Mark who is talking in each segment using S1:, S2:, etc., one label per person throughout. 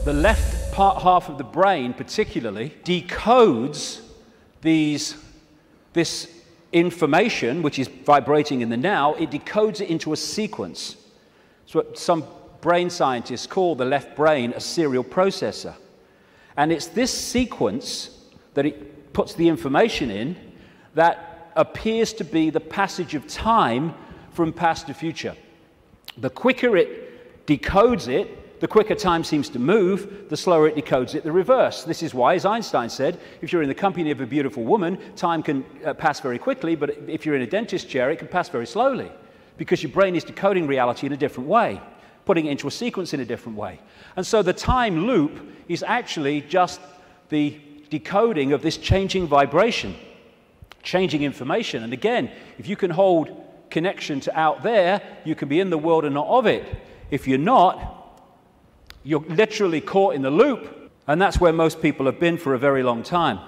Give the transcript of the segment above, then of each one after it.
S1: the left half of the brain particularly decodes this information, which is vibrating in the now. It decodes it into a sequence. It's what some brain scientists call the left brain a serial processor. And it's this sequence that it puts the information in that appears to be the passage of time from past to future. The quicker it decodes it, the quicker time seems to move, the slower it decodes it the reverse. This is why, as Einstein said, if you're in the company of a beautiful woman, time can pass very quickly, but if you're in a dentist chair, it can pass very slowly, because your brain is decoding reality in a different way, putting it into a sequence in a different way. And so the time loop is actually just the decoding of this changing vibration, changing information. And again, if you can hold connection to out there, you can be in the world and not of it. If you're not, you're literally caught in the loop, and that's where most people have been for a very long time.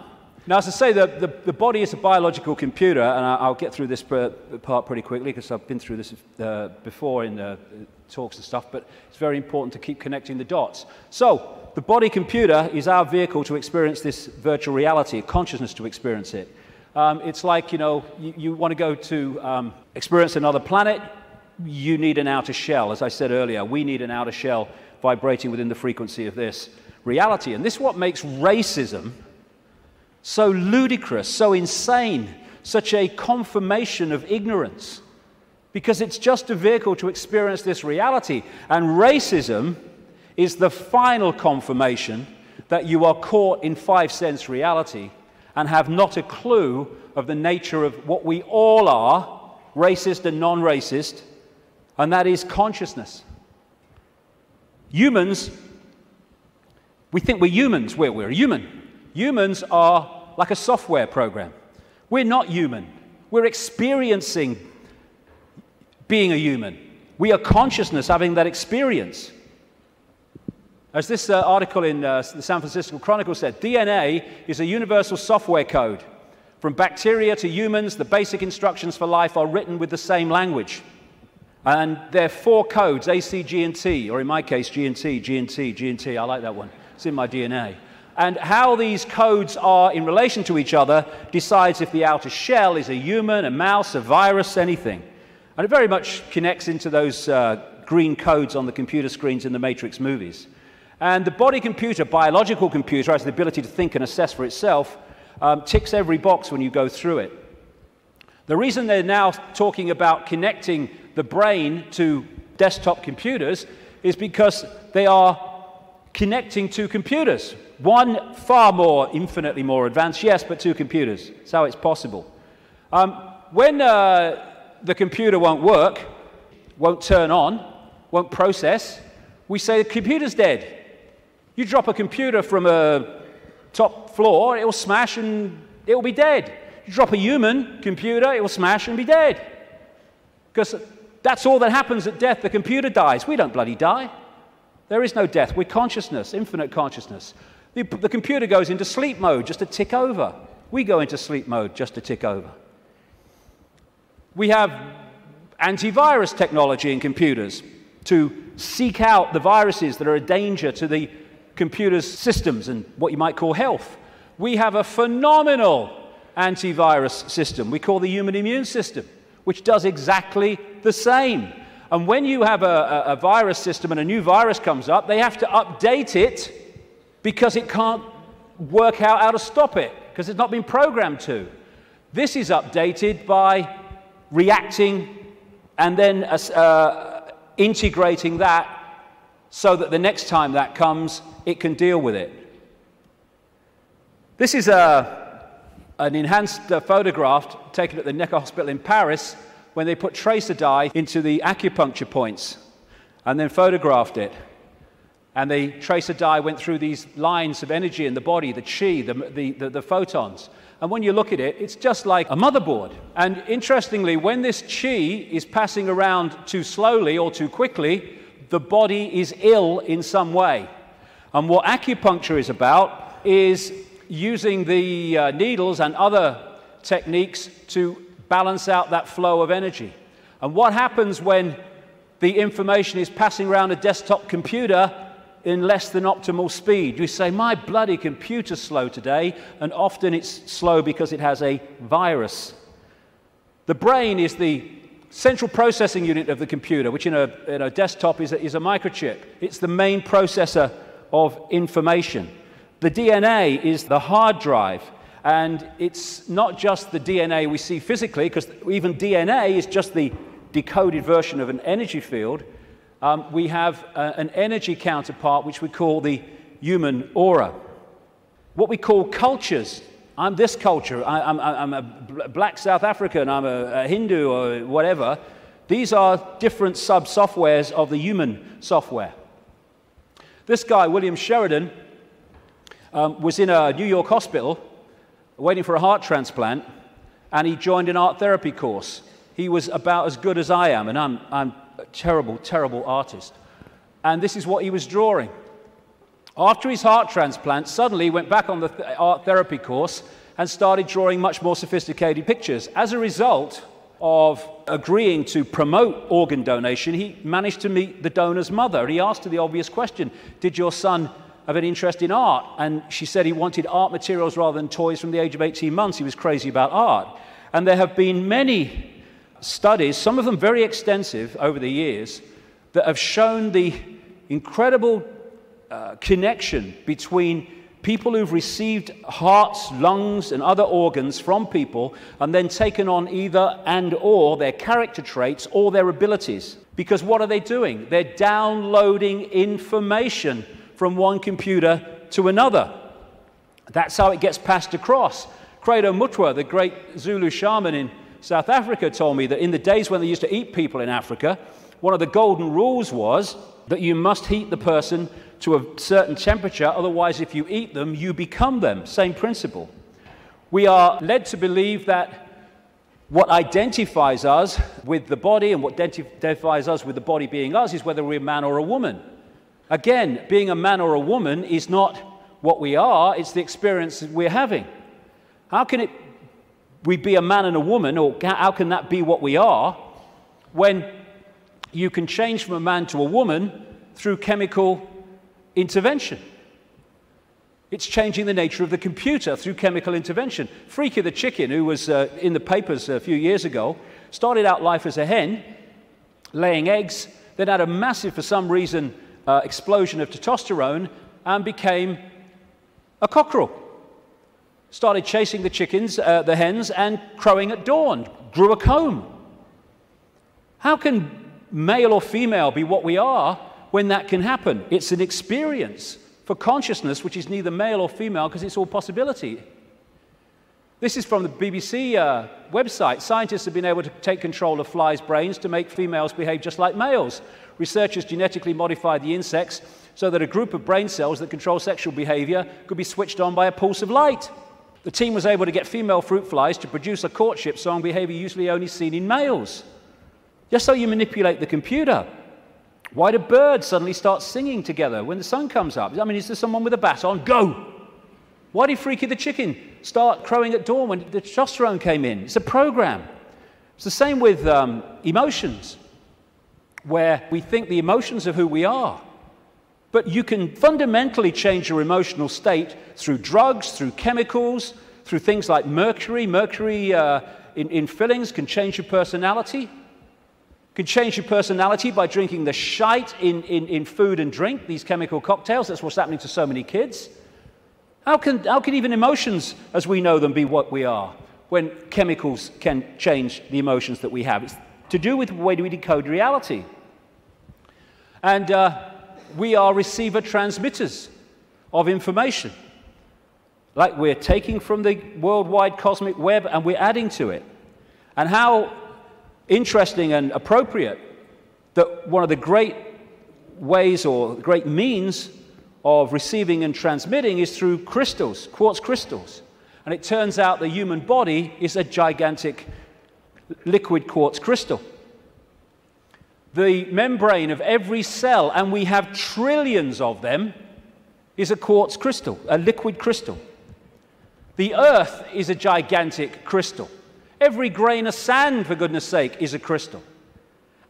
S1: Now, as I say, the body is a biological computer, and I'll get through this part pretty quickly because I've been through this before in talks and stuff, but it's very important to keep connecting the dots. So, the body computer is our vehicle to experience this virtual reality, consciousness to experience it. It's like, you want to go to experience another planet, you need an outer shell. As I said earlier, we need an outer shell vibrating within the frequency of this reality. And this is what makes racism so ludicrous, so insane, such a confirmation of ignorance. Because it's just a vehicle to experience this reality. And racism is the final confirmation that you are caught in five-sense reality and have not a clue of the nature of what we all are, racist and non-racist, and that is consciousness. Humans, we think we're humans. We're human. Humans are like a software program. We're not human. We're experiencing being a human. We are consciousness having that experience. As this article in the San Francisco Chronicle said, DNA is a universal software code. From bacteria to humans, the basic instructions for life are written with the same language. And there are four codes, A, C, G, and T, or in my case, G and T, G and T, G and T. I like that one. It's in my DNA. And how these codes are in relation to each other decides if the outer shell is a human, a mouse, a virus, anything. And it very much connects into those green codes on the computer screens in the Matrix movies. And the body computer, biological computer, has the ability to think and assess for itself, ticks every box when you go through it. The reason they're now talking about connecting the brain to desktop computers is because they are connecting two computers. One far more, infinitely more advanced, yes, but two computers. That's how it's possible. When the computer won't work, won't turn on, won't process, we say the computer's dead. You drop a computer from a top floor, it will smash and it will be dead. You drop a human computer, it will smash and be dead. Because that's all that happens at death. The computer dies. We don't bloody die. There is no death. We're consciousness, infinite consciousness. The computer goes into sleep mode just to tick over. We go into sleep mode just to tick over. We have antivirus technology in computers to seek out the viruses that are a danger to the computer's systems and what you might call health. We have a phenomenal antivirus system we call the human immune system, which does exactly the same. And when you have a virus system and a new virus comes up, they have to update it because it can't work out how to stop it, because it's not been programmed to. This is updated by reacting and then integrating that so that the next time that comes, it can deal with it. This is an enhanced photograph taken at the Necker Hospital in Paris when they put tracer dye into the acupuncture points and then photographed it. And the tracer dye went through these lines of energy in the body, the chi, the photons. And when you look at it, it's just like a motherboard. And interestingly, when this chi is passing around too slowly or too quickly, the body is ill in some way. And what acupuncture is about is using the needles and other techniques to balance out that flow of energy. And what happens when the information is passing around a desktop computer in less than optimal speed. You say, my bloody computer's slow today, and often it's slow because it has a virus. The brain is the central processing unit of the computer, which in a desktop is a microchip. It's the main processor of information. The DNA is the hard drive, and it's not just the DNA we see physically, because even DNA is just the decoded version of an energy field. We have an energy counterpart, which we call the human aura. What we call cultures. I'm this culture. I'm a black South African. I'm a Hindu or whatever. These are different sub-softwares of the human software. This guy, William Sheridan, was in a New York hospital waiting for a heart transplant, and he joined an art therapy course. He was about as good as I am, and I'm a terrible, terrible artist. And this is what he was drawing. After his heart transplant, suddenly he went back on the art therapy course and started drawing much more sophisticated pictures. As a result of agreeing to promote organ donation, he managed to meet the donor's mother. He asked her the obvious question, did your son have an interest in art? And she said he wanted art materials rather than toys from the age of 18 months. He was crazy about art. And there have been many studies, some of them very extensive over the years, that have shown the incredible connection between people who've received hearts, lungs, and other organs from people and then taken on either and or their character traits or their abilities. Because what are they doing? They're downloading information from one computer to another. That's how it gets passed across. Credo Mutwa, the great Zulu shaman in South Africa, told me that in the days when they used to eat people in Africa, one of the golden rules was that you must heat the person to a certain temperature, otherwise if you eat them, you become them. Same principle. We are led to believe that what identifies us with the body and what identifies us with the body being us is whether we're a man or a woman. Again, being a man or a woman is not what we are, it's the experience we're having. How can we be a man and a woman, or how can that be what we are, when you can change from a man to a woman through chemical intervention? It's changing the nature of the computer through chemical intervention. Freaky the chicken, who was in the papers a few years ago, started out life as a hen, laying eggs, then had a massive, for some reason, explosion of testosterone, and became a cockerel. Started chasing the chickens, the hens, and crowing at dawn, grew a comb. How can male or female be what we are when that can happen? It's an experience for consciousness which is neither male or female because it's all possibility. This is from the BBC website. Scientists have been able to take control of flies' brains to make females behave just like males. Researchers genetically modified the insects so that a group of brain cells that control sexual behavior could be switched on by a pulse of light. The team was able to get female fruit flies to produce a courtship song behavior usually only seen in males. Just so you manipulate the computer. Why do birds suddenly start singing together when the sun comes up? I mean, is there someone with a baton? Go! Why did Freaky the chicken start crowing at dawn when the testosterone came in? It's a program. It's the same with emotions, where we think the emotions of who we are. But you can fundamentally change your emotional state through drugs, through chemicals, through things like mercury. Mercury in fillings can change your personality. Can change your personality by drinking the shite in food and drink, these chemical cocktails. That's what's happening to so many kids. How can even emotions, as we know them, be what we are when chemicals can change the emotions that we have? It's to do with the way we decode reality. And we are receiver-transmitters of information. Like we're taking from the worldwide cosmic web and we're adding to it. And how interesting and appropriate that one of the great ways or great means of receiving and transmitting is through crystals, quartz crystals. And it turns out the human body is a gigantic liquid quartz crystal. The membrane of every cell, and we have trillions of them, is a quartz crystal, a liquid crystal. The earth is a gigantic crystal. Every grain of sand, for goodness sake, is a crystal.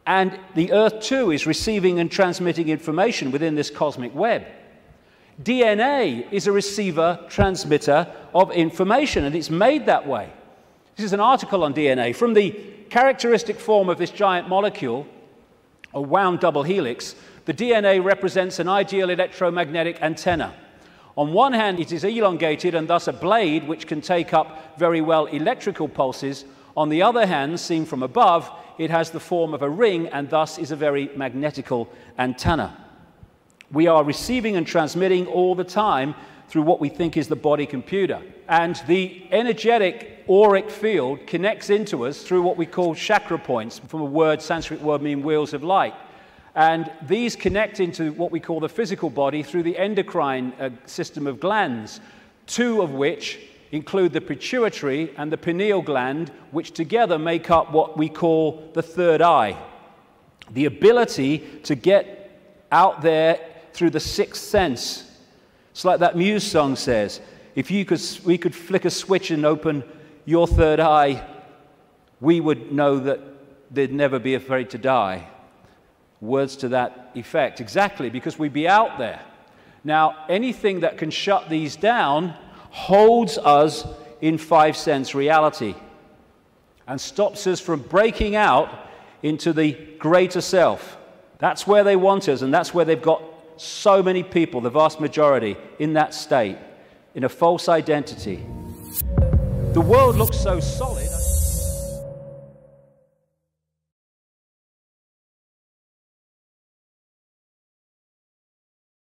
S1: And the Earth, too, is receiving and transmitting information within this cosmic web. DNA is a receiver, transmitter of information, and it's made that way. This is an article on DNA. From the characteristic form of this giant molecule, a wound double helix, the DNA represents an ideal electromagnetic antenna. On one hand, it is elongated and thus a blade which can take up very well electrical pulses. On the other hand, seen from above, it has the form of a ring and thus is a very magnetical antenna. We are receiving and transmitting all the time through what we think is the body computer. And the energetic auric field connects into us through what we call chakra points, from a word, Sanskrit word meaning wheels of light. And these connect into what we call the physical body through the endocrine system of glands, two of which include the pituitary and the pineal gland, which together make up what we call the third eye. The ability to get out there through the sixth sense. It's like that Muse song says, if we could flick a switch and open your third eye, we would know that they'd never be afraid to die. Words to that effect. Exactly, because we'd be out there. Now, anything that can shut these down holds us in five-sense reality and stops us from breaking out into the greater self. That's where they want us, and that's where they've got so many people, the vast majority, in that state, in a false identity. The world looks so solid.